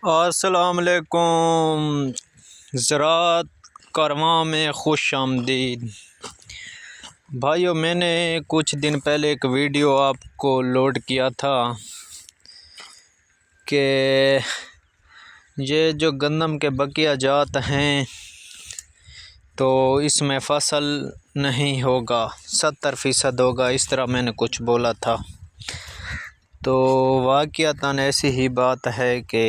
السلام علیکم، زراعت کارواں میں خوش آمدید بھائیو۔ میں نے کچھ دن پہلے ایک ویڈیو آپ کو لوڈ کیا تھا کہ یہ جو گندم کے بقیہ جات ہیں تو اس میں فصل نہیں ہوگا، 70% ہوگا، اس طرح میں نے کچھ بولا تھا۔ تو واقعتاً ایسی ہی بات ہے کہ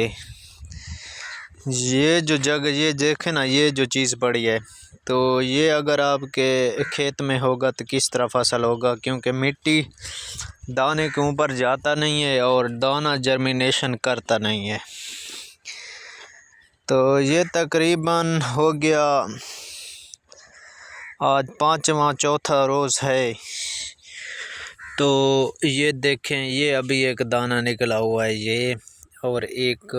یہ جو جگہ، یہ دیکھیں نا، یہ جو چیز پڑی ہے تو یہ اگر آپ کے کھیت میں ہوگا تو کس طرح فصل ہوگا، کیونکہ مٹی دانے کے اوپر جاتا نہیں ہے اور دانہ جرمینیشن کرتا نہیں ہے۔ تو یہ تقریباً ہو گیا، آج 5واں چوتھا روز ہے۔ تو یہ دیکھیں، یہ ابھی ایک دانہ نکلا ہوا ہے، یہ اور ایک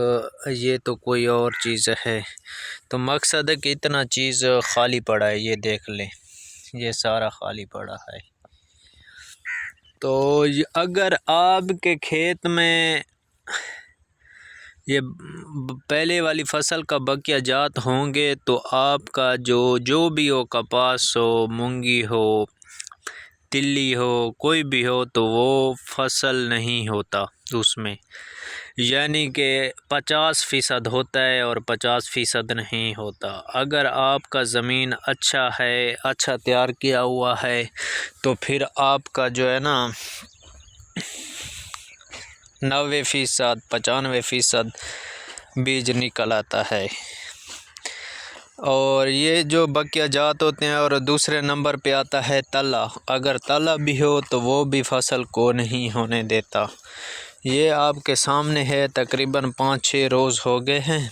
یہ تو کوئی اور چیز ہے۔ تو مقصد ہے کہ اتنا چیز خالی پڑا ہے، یہ دیکھ لیں، یہ سارا خالی پڑا ہے۔ تو اگر آپ کے کھیت میں یہ پہلے والی فصل کا بقیہ جات ہوں گے تو آپ کا جو بھی ہو، کپاس ہو، مونگی ہو، تلی ہو، کوئی بھی ہو، تو وہ فصل نہیں ہوتا اس میں، یعنی کہ 50% ہوتا ہے اور 50% نہیں ہوتا۔ اگر آپ کا زمین اچھا ہے، اچھا تیار کیا ہوا ہے، تو پھر آپ کا جو ہے نا 90%، 95% بیج نکل آتا ہے۔ اور یہ جو بقیہ جات ہوتے ہیں، اور دوسرے نمبر پہ آتا ہے تلا۔ اگر تلا بھی ہو تو وہ بھی فصل کو نہیں ہونے دیتا۔ یہ آپ کے سامنے ہے، تقریباً 5-6 روز ہو گئے ہیں،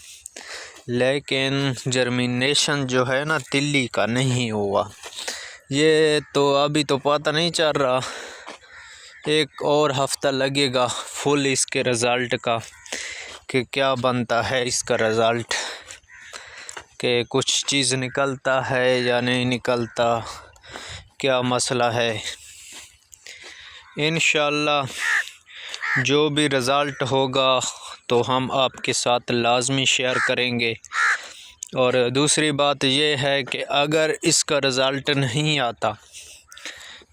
لیکن جرمینیشن جو ہے نا تلی کا نہیں ہوا۔ یہ تو ابھی تو پتہ نہیں چل رہا، ایک اور ہفتہ لگے گا فل اس کے رزلٹ کا کہ کیا بنتا ہے اس کا رزلٹ، کہ کچھ چیز نکلتا ہے یا نہیں نکلتا، کیا مسئلہ ہے۔ انشاءاللہ جو بھی رزلٹ ہوگا تو ہم آپ کے ساتھ لازمی شیئر کریں گے۔ اور دوسری بات یہ ہے کہ اگر اس کا رزلٹ نہیں آتا،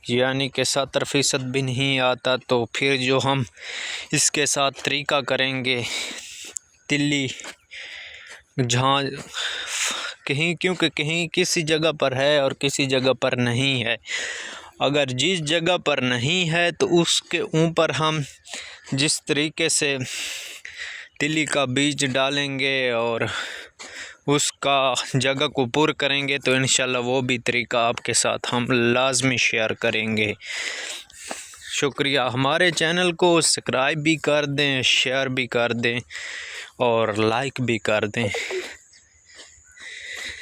یعنی کہ 70% بھی نہیں آتا، تو پھر جو ہم اس کے ساتھ طریقہ کریں گے تلی، جہاں کیونکہ کہیں کسی جگہ پر ہے اور کسی جگہ پر نہیں ہے۔ اگر جس جگہ پر نہیں ہے تو اس کے اوپر ہم جس طریقے سے تلی کا بیج ڈالیں گے اور اس کا جگہ کو پر کریں گے تو انشاءاللہ وہ بھی طریقہ آپ کے ساتھ ہم لازمی شیئر کریں گے۔ شکریہ۔ ہمارے چینل کو سبسکرائب بھی کر دیں، شیئر بھی کر دیں اور لائک بھی کر دیں۔